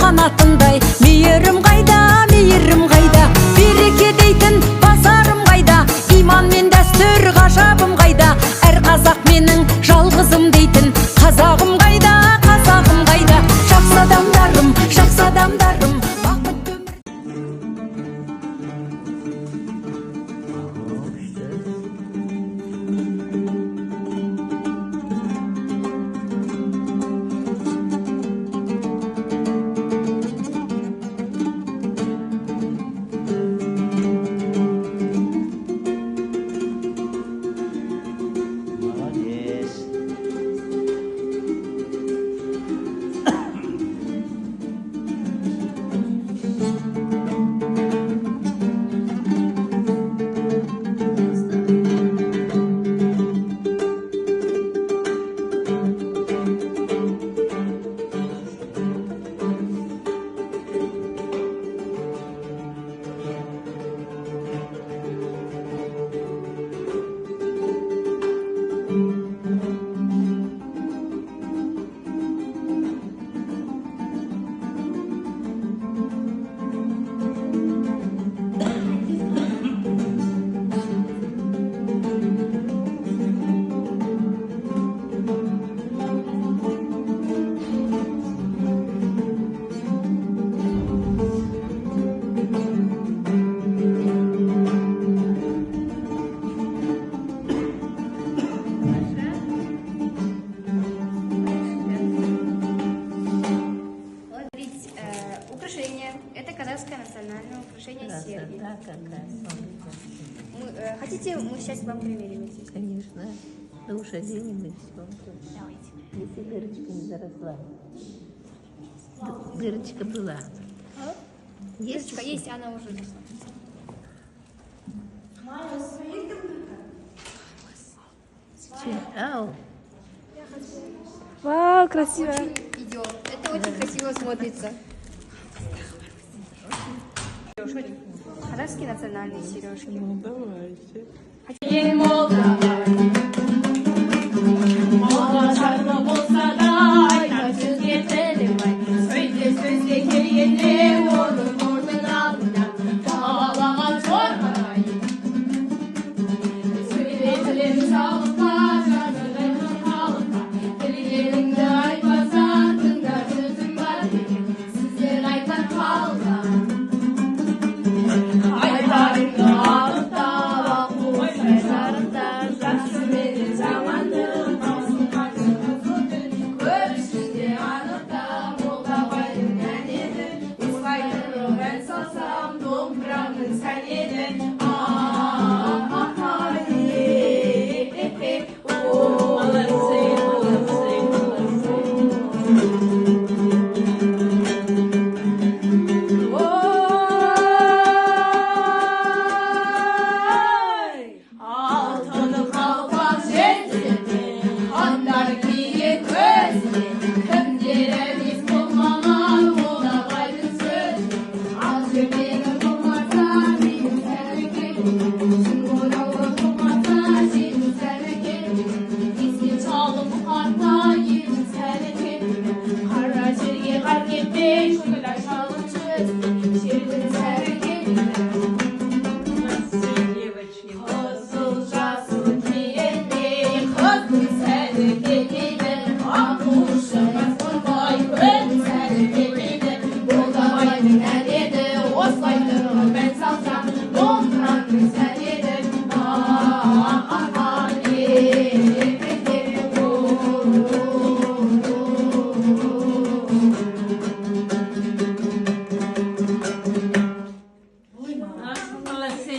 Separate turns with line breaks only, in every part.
қанатындай мейірім қайда, мейірім қайда, береке дейтін базарым қайда, иман мен дәстүр ғажабым қайда, әр қазақ менің жалғызым дейтін қазағым қайда, қазағым қайда, жақсы адамдарым, жақсы адамдарым, бақытты өмір.
Это казахское национальное украшение Сербии.
Да, какая.
Хотите, мы сейчас вам примерим?
Конечно. Да уж оденем и все.
Давайте.
Если дырочка не заросла. Дырочка была.
А? Дырочка есть, она уже заросла.
Ау.
Вау, красиво.
Очень идет. Это очень красиво смотрится. Казахские национальные сережки.
Ну, давайте.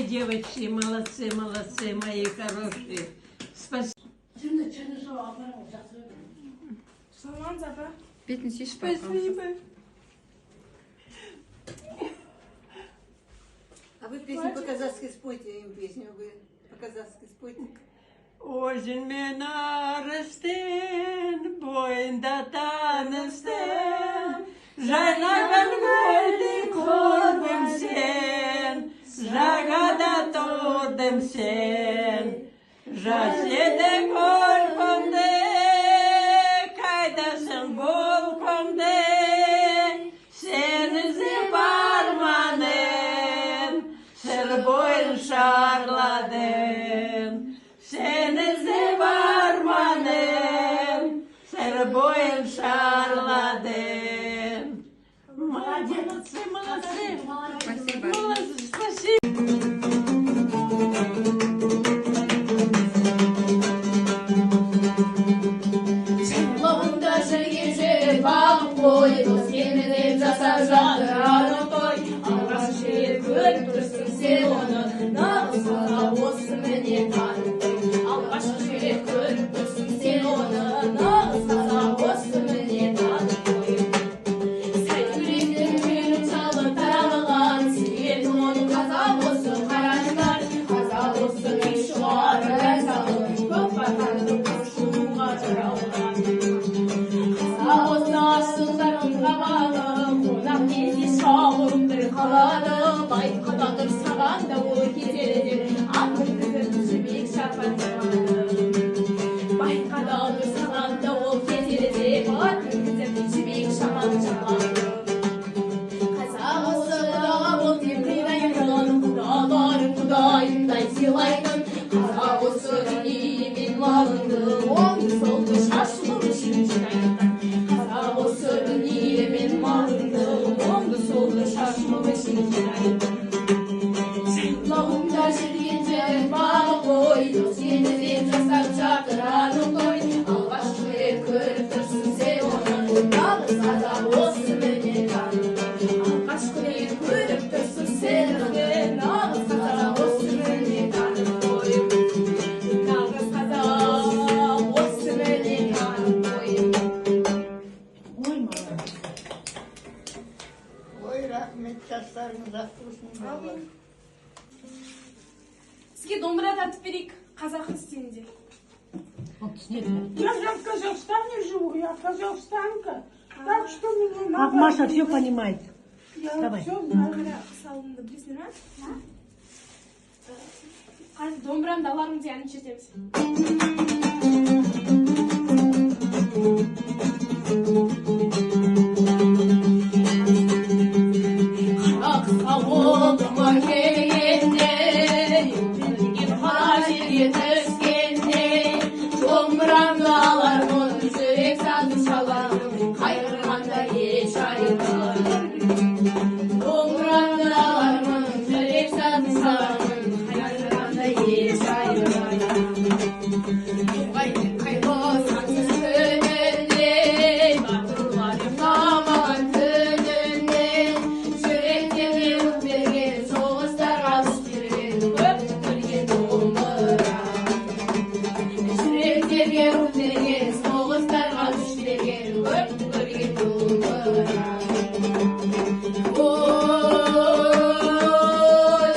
Девочки, молодцы, молодцы, мои хорошие. Спасибо.
Спасибо. по-казахски спойте им песню, вы по-казахски спойте.
Ojin men arresten, boyunda tanıstem. Jaylagan gördüm korbum sen, jagada tordum sen. Jasede korkumde, kaydasın bolkumde. Senizi barmanın, sır boyun şarladın. Senizi varmanın, sır boyun şarladın. Молодцы, молодцы.
Спасибо.
Молодцы, спасибо.
Lavunda gece bağ koydu, seni casacaktır adım koy. Ağaç şehir kırptırsın sen onu, nağızlara olsun beni tanrım koy. Ağaç şehir kırptırsın sen onu, nağızlara olsun beni tanrım koy. Sen yüreğin bir çalı taralılan, sen onu kaza olsun karanlar. Kaza olsun işvar ben sağım, çok bakandım kuşluğuma çarağılan. Ağustasınların kavalı, konak gezi şahımdır kalalı. Baykadadır sagan da o gecedir, atın kızın çimik şarpan zamanı. Baykadadır sagan da o gecedir, atın kızın çimik şarpan zamanı. Kazağısı dağa bol temrine yakın, kudaların kudayımday silaydın. Kazağısı iyimin malındı, oldu soldu şaşmamış içinaydan. Kazağısı iyimin malındı, oldu soldu şaşmamış içinaydan. Lavunda şirgece bağ koydu, seni casacaktır adım koy. Albaş kırıp kırptırsın sen onu, nağızsa da olsun beni tanrım. Albaş kırıp kırptırsın sen onu, nağızsa da olsun beni tanrım koy. Nağızsa da olsun beni tanrım koy.
Ой, rahmet жастарыңыз ақ болсын.
Сізге домбыра тартып берейік қазақтың стилінде.
Я же в Казахстане живу, я казахстанка. Так что мне
А
надо...
Маша все понимает.
Я
Давай.
все знаю.
Домбыра салынды білесіңдер ма? Қазір домбырамды алармыз де әнін шертеміз.
Aksa olma gelende, bir haracı yetişkende. Çomram dağlarımın yürek sazı çalarım, kayrımanda yaşayırım. Çomram dağlarımın yürek sazı çalarım, kayrımanda yaşayırım. Kaybo sansız önünde, batırlarım aman önünde. Yürekleri öpmeye soğuzlar alıştırır, öptürgen domura. Yürekleri öpmeye soğuzlar alıştırır, öptürgen domura. Oy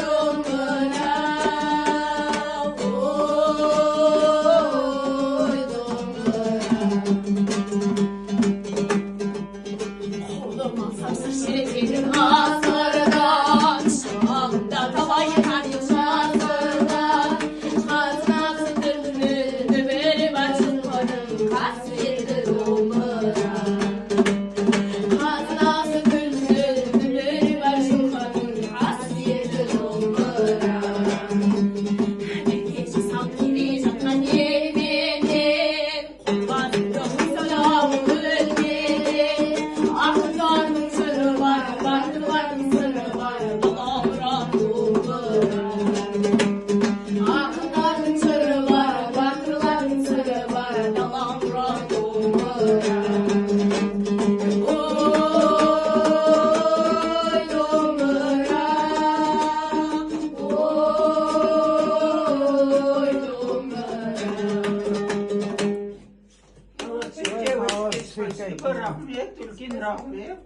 domura, oy domura. Koluma sapsız şekerim ağzlardan, şahımda tavayı kandım şahzırdan. Ağzına sıkırdın öbürü başın konum, kasvetli domura. Ağzına sıkırdın öbürü başın konum, kasvetli domura. Geçi sanki candan yemedim, kullandım selamı ölmedim. Aklımın sırrı var, baktımın sırrı var, Allah'a domura. Aklımın sırrı var, baktımın sırrı var, Allah'a domura. Oy domura, oy domura.
Молодцы, девочки, спасибо, рахмет, Ульгин, рахмет.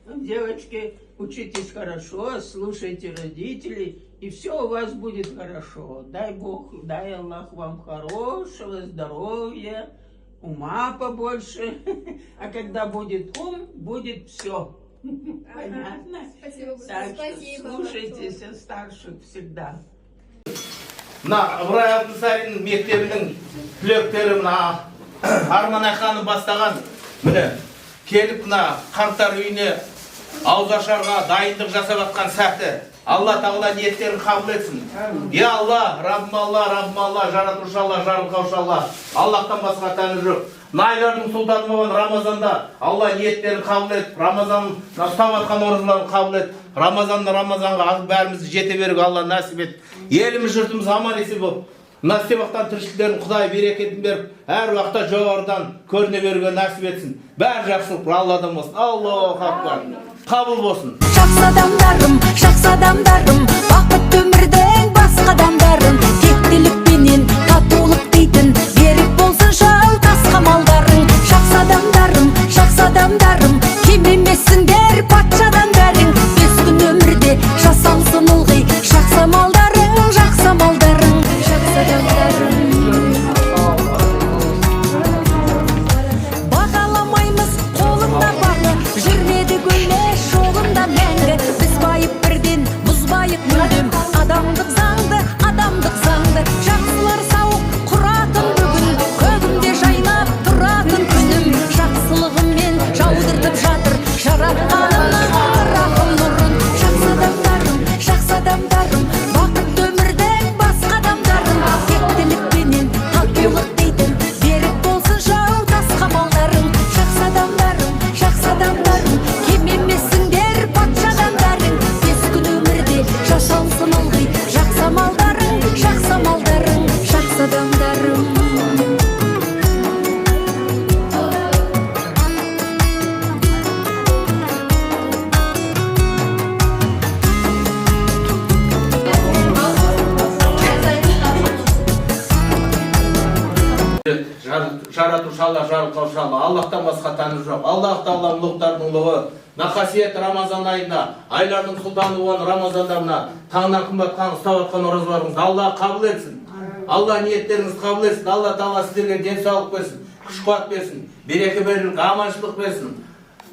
Девочки, учитесь хорошо, слушайте родителей, и все у вас будет хорошо. Дай Бог, дай Аллах вам хорошего здоровья, ума побольше. А когда будет ум, будет все. Понятно?
Спасибо.
Так что
Спасибо.
слушайтесь старших всегда.
Мына Ыбырай Алтынсарин мектебінің түлектері мына Арман Айханов бастаған міне келіп мына қарттар үйіне ауызашарға дайындық жасап жатқан сәті Алла тағала ниеттерін қабыл етсін. Я Алла, Раббым Алла, жаратушы Алла, жарылқаушы Алла. Аллахтан басқа тәңір жоқ. Айлардың сұлтаны болған Рамазанда Алла ниеттерін қабыл et, Рамазан ұстап жатқан оразаларын қабыл et. Рамазанға бәрімізді жете беруге Алла нәсіп et. Еліміз жұртымыз аман есен болып, мына істевақтан тіршіліктерін Құдай берекетін беріп, әр уақытта жоғарыдан көріне беруге нәсіп етсін. Бәрі жақсылық Алладан болсын. Аллаху акбар. Қабыл болсын.
Жақсы адамдарым, бақытты өмірдің басқа адамдарын, тектілікпенен татулық дейтін, берік болсын жалғасқа малдарың. Жақсы адамдарым, кем емессіңдер патшадан бәрің, бес күн өмірде жасалсын ылғи, жақсы малдарың. Жақсы адамдарым, бағаламаймыз қолында бағы, жүрмеді гүлмеш жолында мәңгі. Біз байып бірден бұзбайық мүлдем, адамдық заңды, жақсылар сауық құратын бүгін, көгімде жайнап тұратын күнім. Жақсылығымен жаудыртып жатыр жаратқанымның рахым нұрын. Жақсы адамдарым, бақытты өмірдің басқа адамдарын, тектілікпенен татулық дейтін, берік болсын жалғасқа малдарың. Жақсы адамдарым, кем емессіңдер патшадан бәрің, бес күн өмірде жасалсын ылғи, жақсы малдарың. Жақсы адамдарым.
Жаратушы Алла, жарылқаушы Алла. Аллахтан басқа тәңір жоқ. Аллах тағала ұлықтардың ұлығы. Мына қасиетті Рамазан айында, айлардың сұлтаны болған Рамазанда мына таңнан қымбатқан ұстап жатқан оразаларыңызды Алла қабыл етсін. Алла ниеттеріңізді қабыл етсін. Алла тағала сіздерге денсаулық берсін, күш-қуат берсін, береке берсін, аманшылық берсін.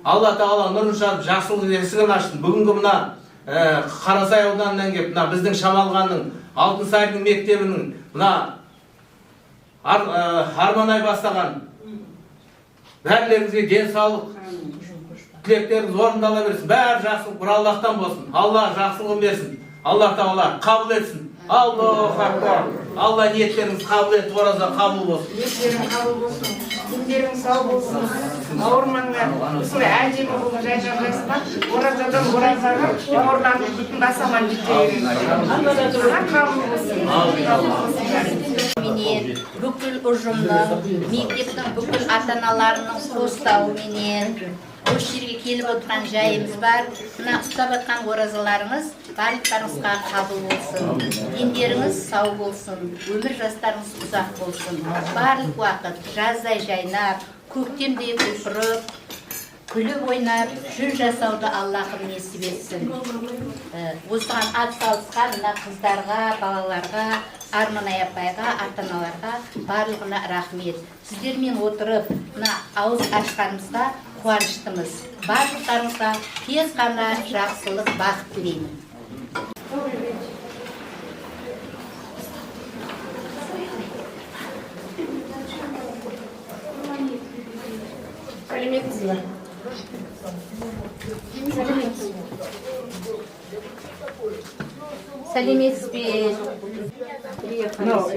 Алла тағала нұрын шашып, жақсылық есігін ашсын. Бүгінгі мына Қарасай ауданынан келіп, мына біздің Шамалғанның Алтынсарин мектебінің мына Арманай бастаған бәрлеріңізге денсаулық тілектеріңіз орындала берсін. Бәрі жақсылық бір Аллахтан болсын. Алла жақсылығын берсін. Алла тағала қабыл етсін. Аллаху акбар. Алла ниеттеріңіз қабыл етіп, ораза қабыл болсын.
Ниеттерің қабыл болсын, діндерің сау болсын, ауырмаңдар. Осылай әдемі болып жайжаңдайсыздар. Оразадан оразаға оразаны бүтін басаман жете қабыл болсын.
Бүкіл ұжымның, мектептің бүкіл ата-аналарының қостауыменен осы жерге келіп отырған жайымыз бар. Мына ұстап жатқан оразаларыңыз барлықтарыңызға қабыл болсын. Дендеріңіз сау болсын, өмір жастарыңыз ұзақ болсын. Барлық уақыт жаздай жайнап, көктемдей құлпырып, күліп ойнап, жүн жасауды Аллахым несіп етсін. Осыған атсалысқан мына қыздарға, балаларға, Арманай апайға, ата-аналарға барлығына рахмет. Сіздермен отырып, мына ауыз ашқанымызға қуаныштымыз. Барлықтарыңызға тез ғана жақсылық, бақыт тілеймін.
Сәлеметсіз бе?
Сәлеметсіз бе?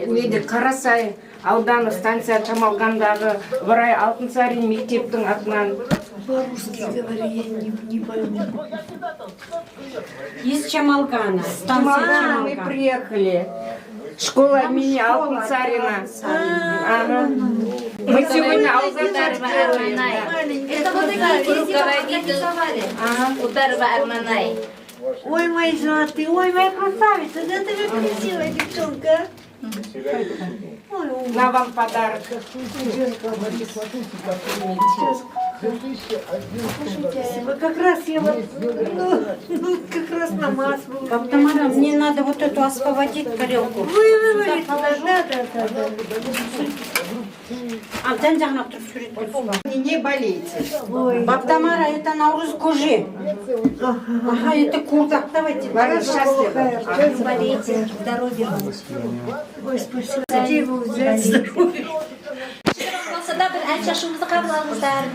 Неде Қарасай ауданы станция Шамалғандағы Ыбырай Алтынсарин мектептің атынан.
Из Чамалгана.
Мы приехали. Школа имени Алтынсарина. Мы сегодня
Это вот такие руководитель Ударова Арманай.
Ой, мои золотые, ой, моя красавица, да ты же красивая девчонка.
на вам подарок.
Как раз я вот, как раз намаз был. Тамара, мне надо вот эту освободить тарелку. Вывалить, да. Абдан жағына тұрып сурет.
Не болейте.
Баб Тамара, это Наурыз Кожи. Ага, это курдак. Давайте.
Счастливо. Болейте. Здоровья вам.
Ой, спасибо. Где вы взять здоровье?
Болса да бір ән шашуымызды қабыл алыңыздар.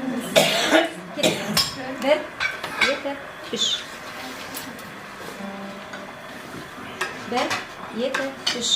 Бір, екі, үш. Бір, екі, үш.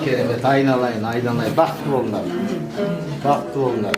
Kerem, aynalayın, baktı onlar. Baktı onlar.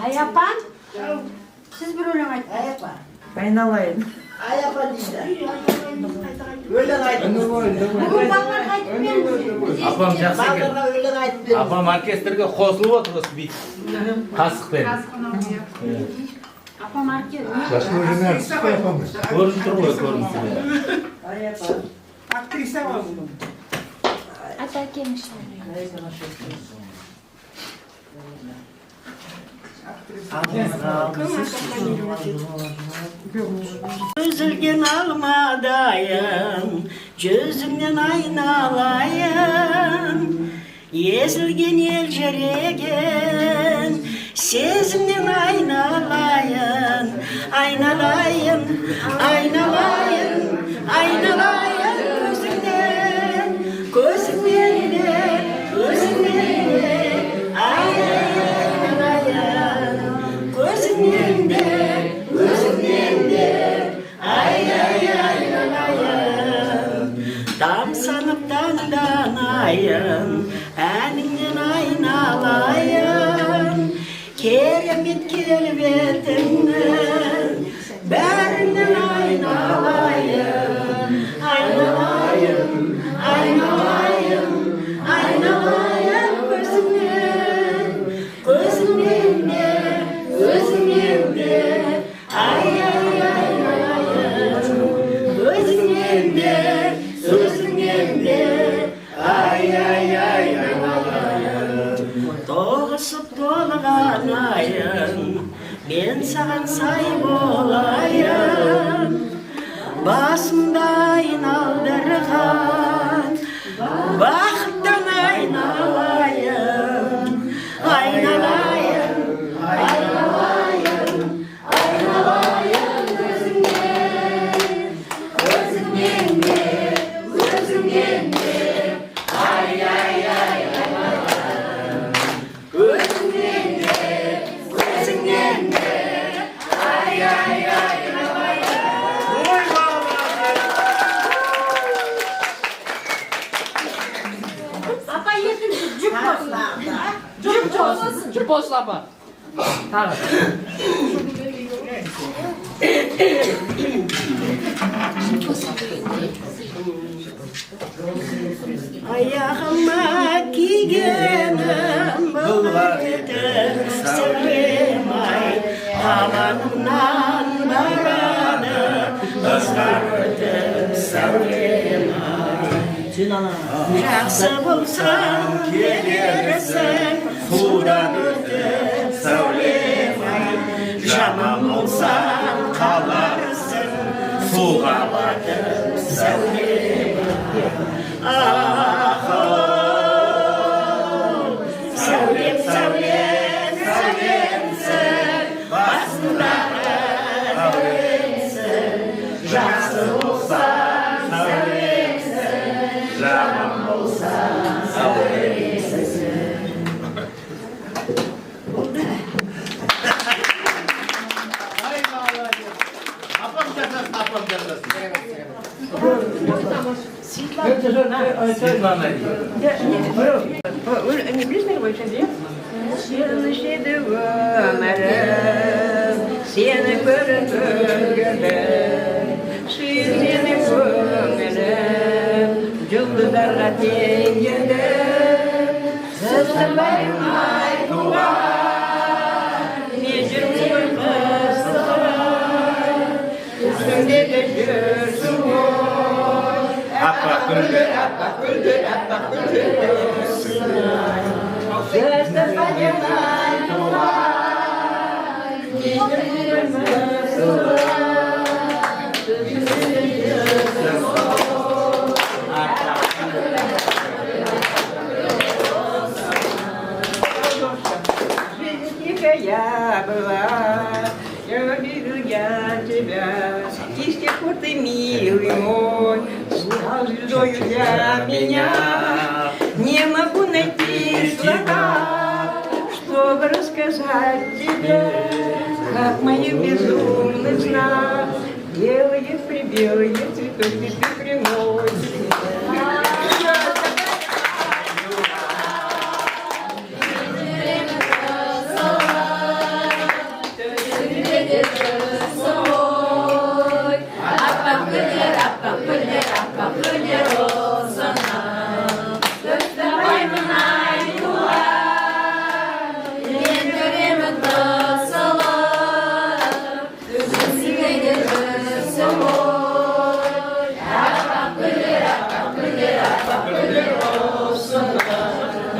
Ayapan, siz bir öyle aytın. Ayapan.
Айналайын.
Ayapan değil. Öyle aytın. Bugün ballar aytın benim.
Апам жақсы екен.
Ballarına öyle aytın benim.
Апам оркестрге қосылып отыр осы бүйтіп қасықпен.
Apam erkek.
Көрініп тұр ғой көрінісі.
Ayapan. Aktrisa var bunun.
Üzülgen almadayım, gözümden aynalayım. Ezilgen elceregen, sezimden aynalayım. Aynalayım, aynalayım, aynalayım gözümden. Gözümden de, gözümden de, aynalayım. Gözümden de, gözümden de, aynalayım. Tam sanıp dandanayım, elinden aynalayım. Keremet kelbetinden, berinden aynalayım. Aynalayım, aynalayım, aynalayım gözümden. Gözümden de, gözümden de, ay ay aynalayım. Gözümden de, gözümden de, ay ay aynalayım. Doğuşup dolganayım, ben sana sahip olayım. Basımda aynaldırgan, bakıttan aynalayım. Aynalayım, aynalayım, aynalayım gözümden. Gözümden de, gözümden de, ay ay aynalayım. Gözümden de, gözümden de, ay ay aynalayım.
Apa yedim cüp olsun. Cüp olsun.
Жұп болсын апа. Тағы.
Ayağıma giygenim bulvardı sevim ay. Havanımdan baradı ızgardı sevim ay. Жақсы болсаң келер
ана дейді.
Не білесіңдер ғой ішінде? Сені жеді өмірім, сені көріп өлгенім, сүйсені көңілім, жұлдыздарға теңгенім, сызғанбайым айтуған, не жүрмін қысылым, үстімдегі жүрсің ғой,
Аппақ гүлдер,
аппақ гүлдер, аппақ гүлдер жүрсің. Сызды қадемай туған, не жүрмін қысылым, үстімдегі жүрсің ғой, аппақ гүлдер, я была, я вижу я тебя, и с тех пор ты, милый мой, стал звездою для меня. Не могу найти слова, чтобы рассказать тебе, как в моих безумных снах белые прибелые цветочки ты приносишь.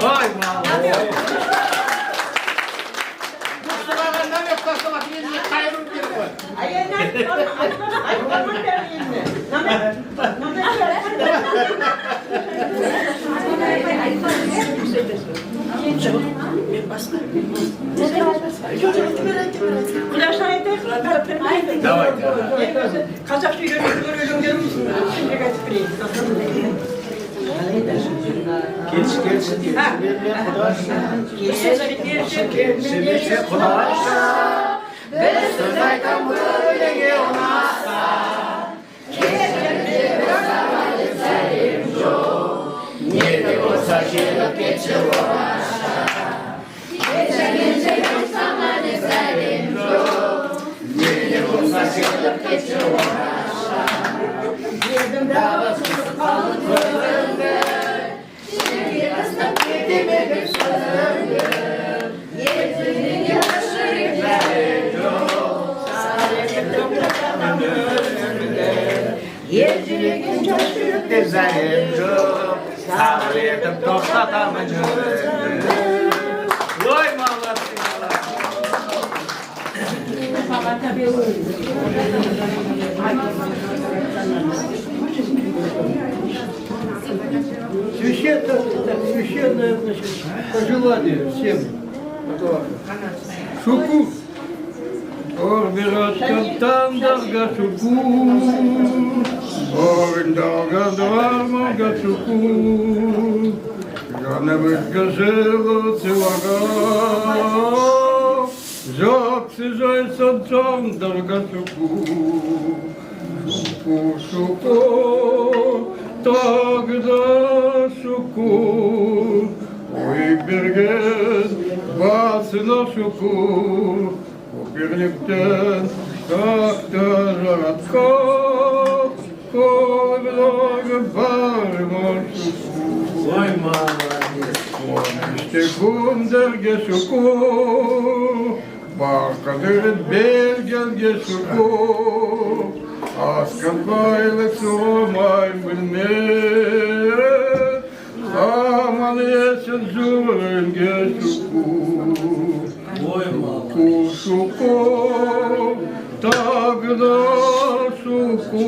Ой, мама. Сұрағаннан өп тастамақ, еліне қайырым керек қой.
Құдашын айтайық,
Давайте.
қазақша үйренген сендерге айтып берейін.
Келші, келші, құдаша, бір сөз айтам өлеңе ұнаса, кешірімде бір сәлем жоқ, не де болса келіп кетші оңаша, кешірімде бір сәлем жоқ, не де болса келіп кетші оңаша, едім дағы сұлық қалып көрінді, Кетемедік сözіңді, езіңе шырық бәрі жоқ, сарекіп тоқтатамын өмірімді, езіреген шашырықты зәлем жоқ, сарекіп тоқтатамын өмірімді.
Ой, молодцы,
Священное, значит, пожелание всем. Шуку. Орбираткан там дарга шуку. Орин дарга двармага шуку. Жана выскажила целага. Жак сижай санцам дарга шуку. Шуку, шуку. Тогда шуку, ой берген, басына шуку, Көперліктен шақты жаратқа, қолдағы барма шуку.
Ой, молодец.
Қуанышты күндерге шуку, бақыдырып бергенге шуку. Асқан байлық сұрамай білмей, аман есін жүрінге шуку.
Ой,
Шуку, тағда шуку,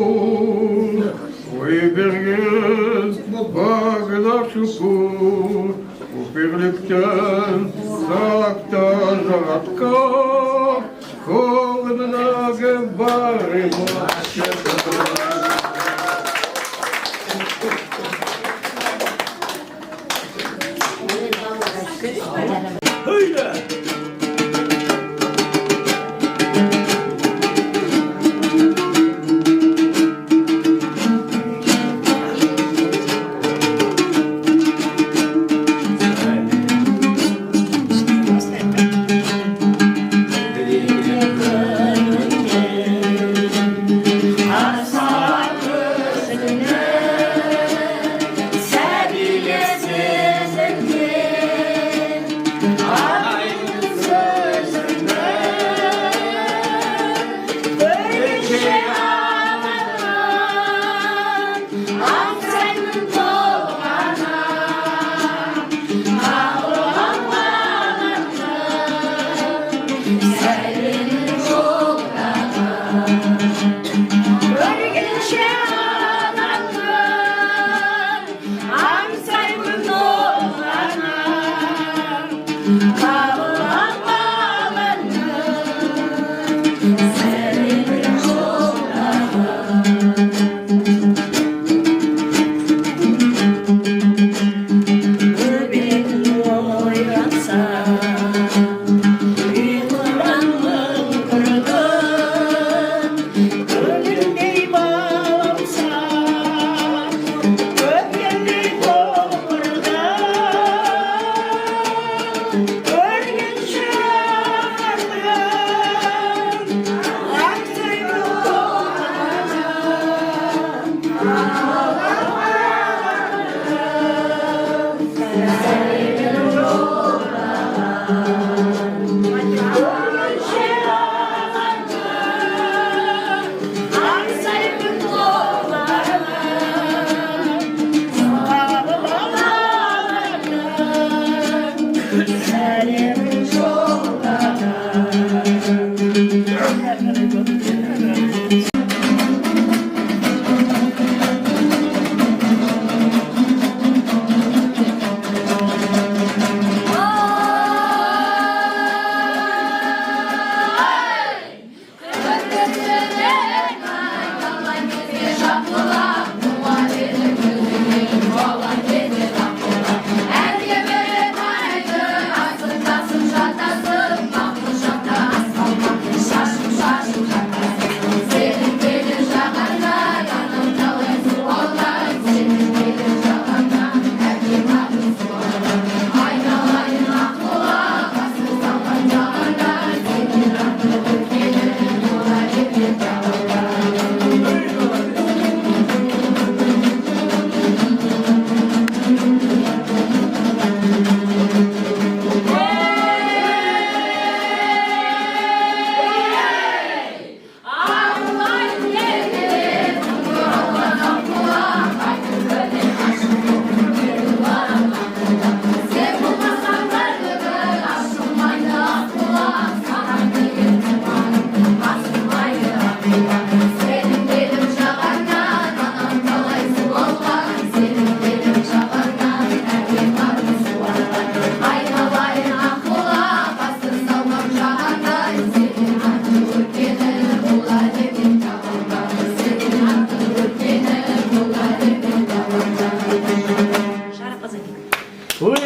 ой берген бағда шуку, көперліктен сақта жаратқа, қолындағы барыма шықты.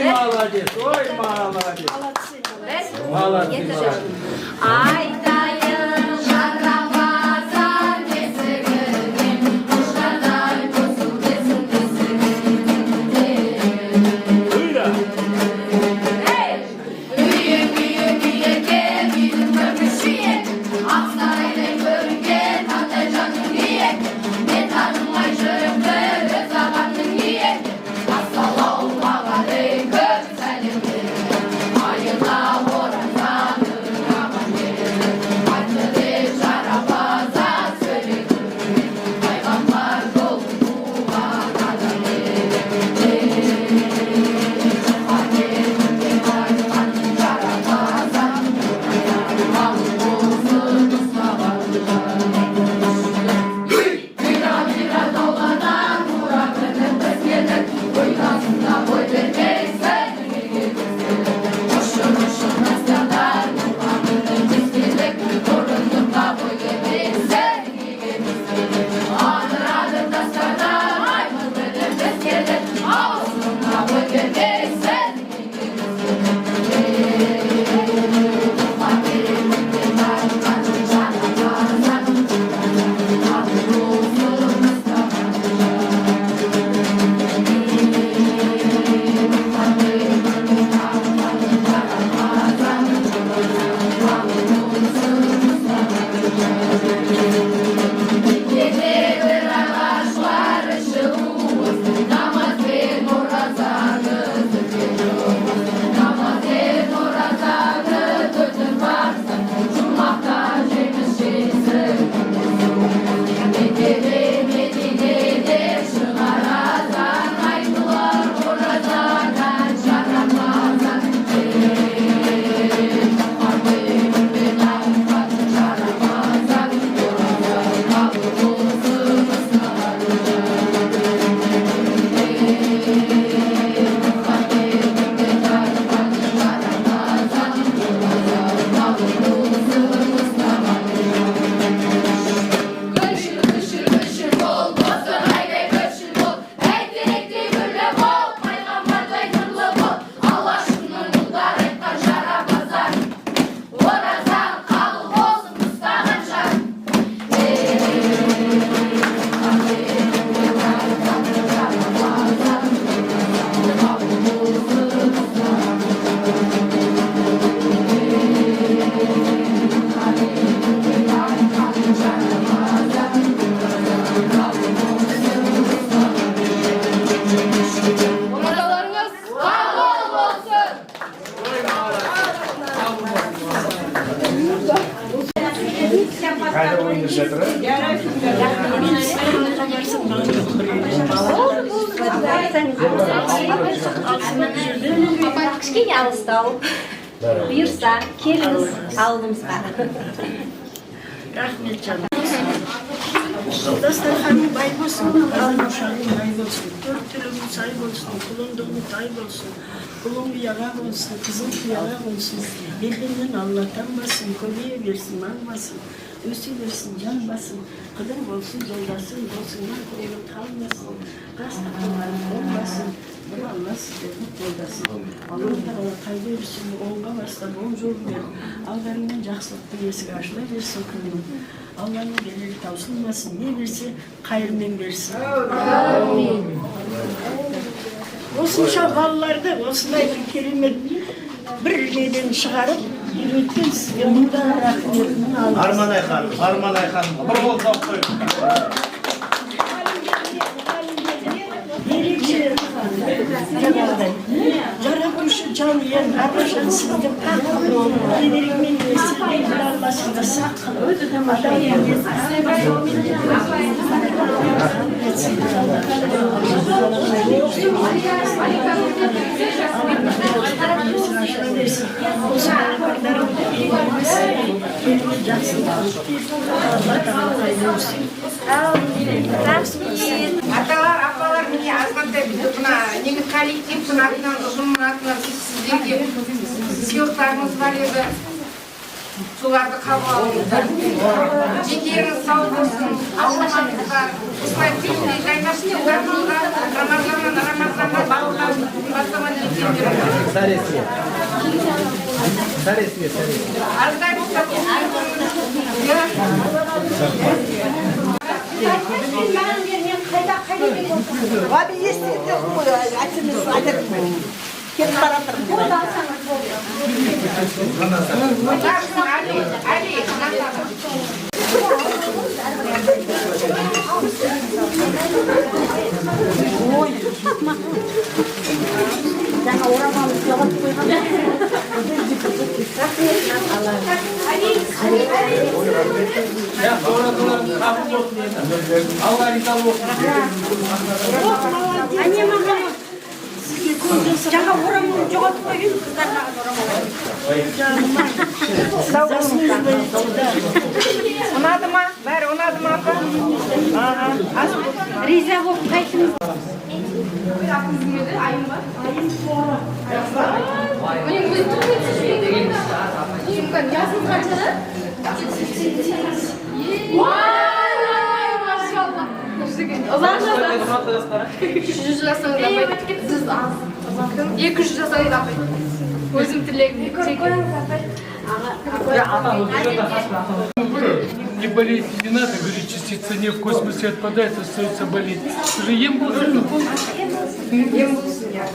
молодец, ой, молодец. Молодцы.
Айтайын жарамазан бесігінен, ұшқадай көзің бесін бесігінен. Үйен, үйен, үйенге, үйін көмішіен, Ақсарайдай көрінген, қандай жаның иек. Мен танымай жүрімді, өз ағамның иек. Ассалаумағалейкум, сәлемдер. Айына оразаны аманкелді. Айтты деп жарапаза сөйледі. Пайғамбар жолын туған адам еді. Қателікке айтқан жарапаза, алып болсын ұстаған. Мира тауладан тура кіріп біз келдік. Ойнасында бой бермейсің неге көзделік. Ұшын настардар туғанын біз келдік. Орындыққа бой бермейсің неге көзделік. Адыр тастардан аймыз біліп біз келдік. Аузына бой бермейсің неге көзделік. Қателікке айтқан жарапаза, алып болсын Оразаларыңыз қабыл болсын.
Кішкене алыстау. Бұйырса, келіңіз ауылымызға.
Рахмет жаным. Дастарханың бай болсын, алушағың бай болсын, төрт түлігің сай болсын, құлындығың тай болсын, құлың ұяға болсын, қызың ұяға болсын, елденнен Алла танбасын, көбейе берсін, маңбасын, өсе берсін, жан басын, қыдыр болсын, жолдасын, досыңнан көңілің қалмасын, қас тақаларын болмасын, бір Алла сіздерді қолдасын. Алла тағала қайда берсін, оңға бастап, оң жол бер, алдарыңнан жақсылықтың есігі ашыла берсін күнің. Allah'ın geliri tausılmasın, ne verse hayırmen versin. Osınca ballarda, osınay bir kelime bir şeyden çıkarıp, yürütken size bundan rahmetini alın.
Arman Ayhan, bir bol toplayın.
Gerekçe canavday. Jarabışı can yen, arbaşan sizde gelirikmen versin, Allah'sında sakın. Adam yemesin.
Аталар, апалар, міне азғантай мына неміс коллективтің атынан, ұжымның атынан сіздерге сыйлықтарымыз бар еді. соларды қабыл алыңыздар. Жеңдеріңіз сау болсын, ауырмаңыздар. Осылай тезірек жайнашыңыздар. Рамазаннан бауырлар бастаманы арздай болса
Abi естіді ғой, айтыңыз, айтыңыз. Кетіп баратыр.
Ой, жаңа орамалды жоғалтып қойған. Жаңа орамалды жоғалтып қойған қыздар маған орамалды.
ұнады ма? Бәрі ұнады ма?
Риза болып қайтыңыз.
Жасыңыз қаншада? Жүз жасаңыз апай. Екі жүз жасаңыз апай. Өзім тілегім.
Не болеть не надо, говорит, частица не в космосе отпадает, остается болеть. Уже ем болсын.
Ем болсын, я.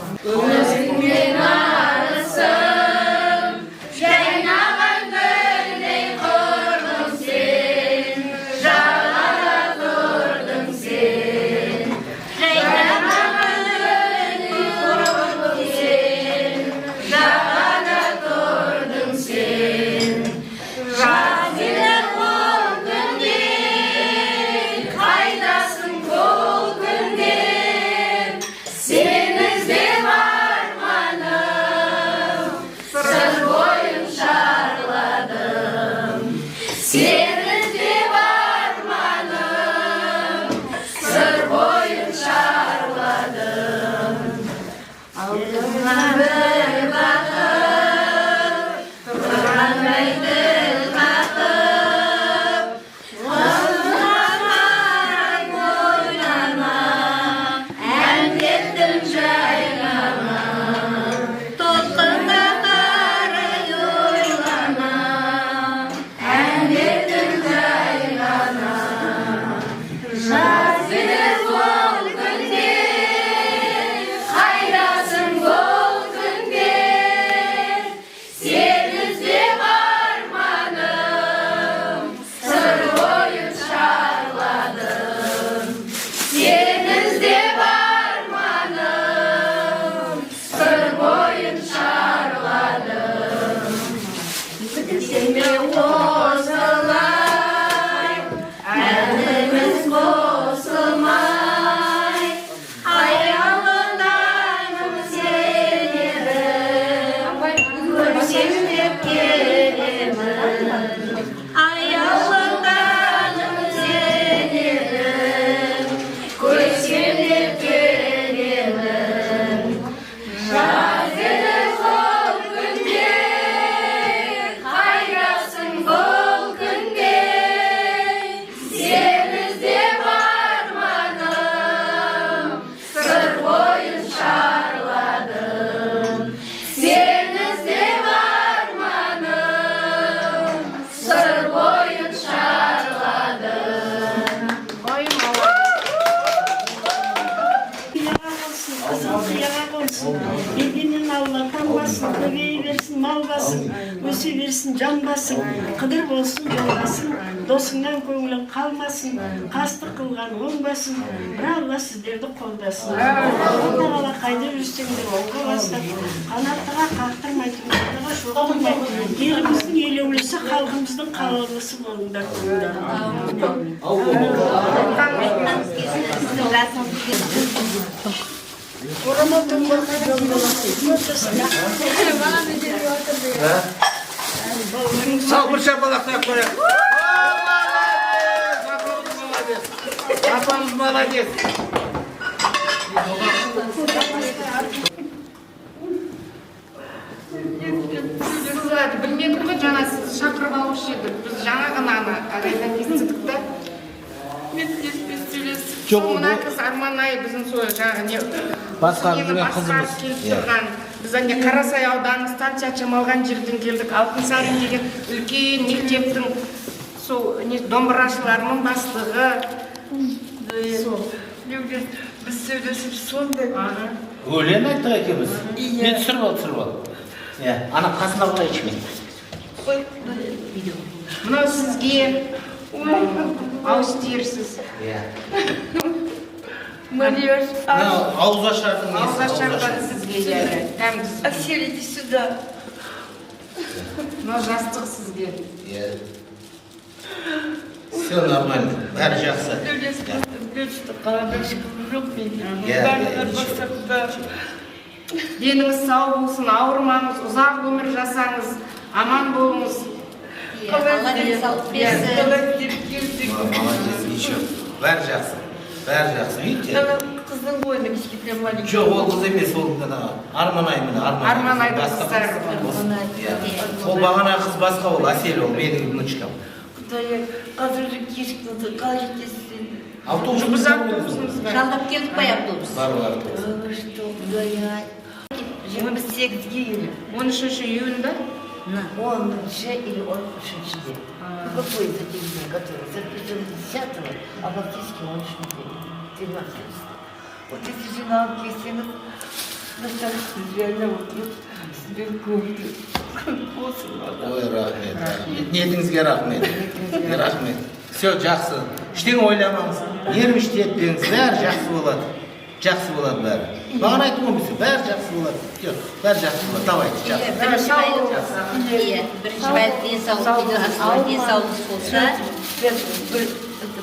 Bilginin Allah tanmasın, köpeği versin, mal basın, ösü versin, can basın, kıdır olsun, yollasın, dosundan көңілің қалмасын, қастық қылған оңбасын, Allah сіздерді қолдасын. Тағала қайда жүрсеңдер оңға бастап, қанаттыға қақтырмай, түметтіға шоқтырмай, еліміздің елеулісі, халқымыздың қалаулысы болыңдар. Орамалдың бұрқы
Сау бір шапалақтап қояйық. Апамыз молодец.
жарайды, білмедім ғой, жаңа сіз шақырып алушы едік. Біз жаңа ғана арайдан естідік та. Мен теспен сөйлесіп. Сол мына қыз Арманай біздің сол жаңа не
басқарып жүрген қызымыз.
келіп тұрған. Біз әне Қарасай ауданы станция чамалған жерден келдік. Алтынсарин деген үлкен мектептің сол домбырашыларының бастығы. Сол. Біз сөйлесіп сондай.
Өлең айттық екеуміз. Мен түсіріп ал. Ана қасына қойшы мен.
Мынау сізге ауыз тиерсіз.
Марияш,
Ауыз ашардың несі?
Ауыз ашардан сізге.
Аксель, иди сюда.
Мынау жастық сізге.
Все нормально, бәрі жақсы.
Деніңіз сау болсын, ауырмаңыз, ұзақ өмір жасаңыз, аман болыңыз.
Алла денсаулық берсін.
Молодец, ничего. Бәрі жақсы. Бәрі жақсы, видите?
Қыздың бойында кішкентай маленький.
Жоқ, ол қыз емес, ол Арманай міне,
Арманайдың қыздары.
Ол бағана қыз басқа, ол Әсел, ол менің внучкам.
Құдай, қазір же кешікті, қалай жетесіз сен?
Автобус
Біз автобусымыз бар.
Жалдап келдік қой автобус.
Бар автобус.
Что, Құдай, 28-ге елі.
13 июньда?
Он же или он шучит. Какой это день, который записан 10-го, а фактически он шучит. 13. Вот эти жиналки, все достаточно реально вот себе купили.
Ой, рахмет. Ниетіңізге рахмет. Рахмет. Все, жақсы. Ештеңе ойламаңыз. Нервіште етпеңіз, бәрі жақсы болады. Жақсы болады бәрі. Маған айтып өмірсі, бәрі жақсы болады. Бәрі жақсы болады. Давайте, жақсы.
Бірінші байлық денсаулық дейді, асылы денсаулық болса.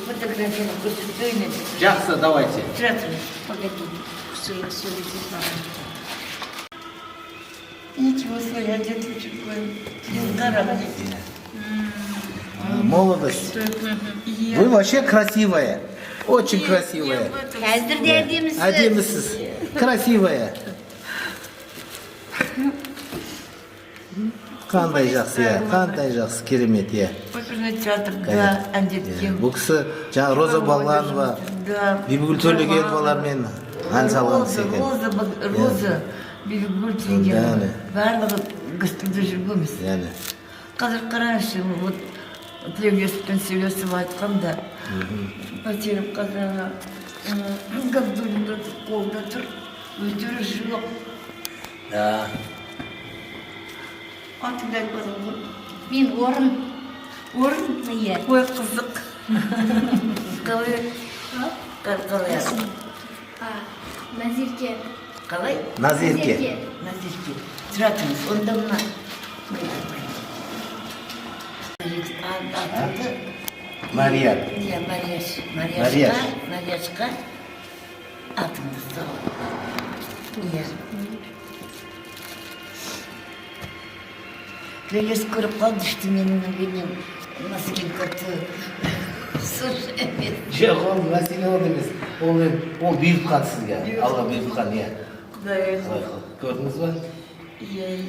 Фотографияны көрсетейін.
Жақсы, давайте.
Погоди, все ничего себе, одет очень безгородный.
Молодость. Вы вообще красивая. Очень красивая.
Қазір де әдемісіз.
Әдемісіз. Красивая. Қандай жақсы, қандай жақсы, керемет, иә.
Оперный театрда әндеткен.
Бұл кісі жаңа Роза Балғанова, Бибігүл Төлегеновалармен ән салған секілді.
Роза, Бибігүл Төлегенова. Барлығы гастрольде жүргенбіз. Қазір қараңызшы, вот Тілеуесовпен сөйлесіп айтқанда, потеріп қазір Габдуллинді қолда тұр, өздері жоқ. Атыңды айтпадың ғой?
Мен орын.
Орын?
Иә.
Ой, қызық. Қалай? Қалай?
Назерке.
Қалай?
Назерке.
Назерке. Тұратыңыз, онда мұна. Атыңды?
Мария.
Иә,
Марияш.
Марияшқа атыңды сау. Иә. Тілес көріп қалды, что менің менен носки көті. Слушай, мен.
Жоқ, ол мәселе ол емес. Ол бұйыртқан сізге. Алла бұйыртқан, иә.
Құдай
көрдіңіз ба?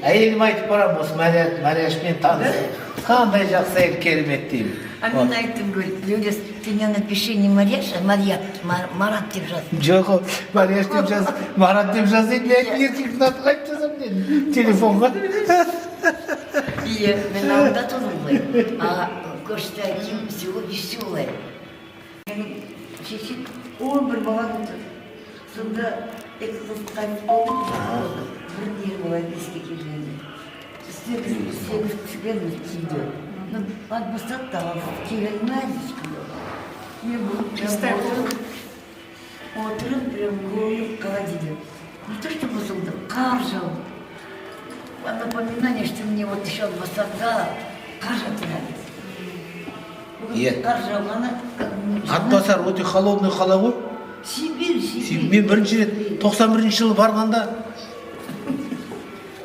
Әйелім айтып барам, осы Марияшпен танысып. Қандай жақсы әйел, керемет деймін.
А мен айттым, говорит, Люлес, ты мне напиши не Марияш, а Марат деп жаз.
Жоқ, Марияш деп жаз, Марат деп жаз дейді, мен еркектің атын қайтып жазамын дедім. Телефонға.
Иә, мен ауылда тұрмын ғой. А көрші әкем село веселое. Менің шешем бір бала болды. Сонда екі қыз қайтыс болды. Бір ер бала беске келгенде. Сегіз кісілеріміз кейді. Отбастады да келген мәлішкі. Мен бұл отырып, прям көңіл холодильник. Не то, что посылды, қар жауып. Напоминание, что мне вот еще высота, қар жатырады. Қар жауғаны...
Атбасар өте холодный қала ғой.
Сибирь.
Мен бірінші рет 91 жылы барғанда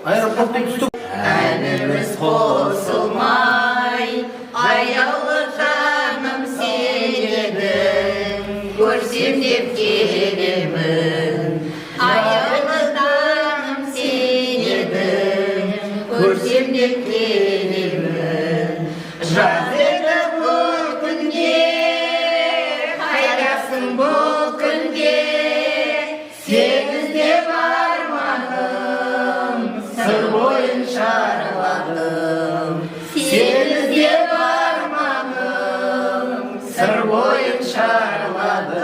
аэропорттан түстік.
Әніміз қосылмай, аяулы жаным сен едің, көрсем деп келемін. Аяулы жаным сен едің, көрсем
сендеп келемін. Жаз еді бұл күнде, қайдасың бұл күнде, сен іздеп арманым, сыр бойын шарладым. Сен іздеп арманым, сыр бойын шарладым.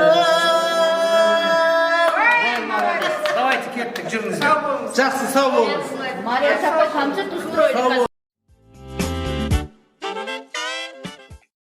Давайте кеттік, жүріңіздер. Жақсы, сау болыңыз.
Мария, концерт устроили.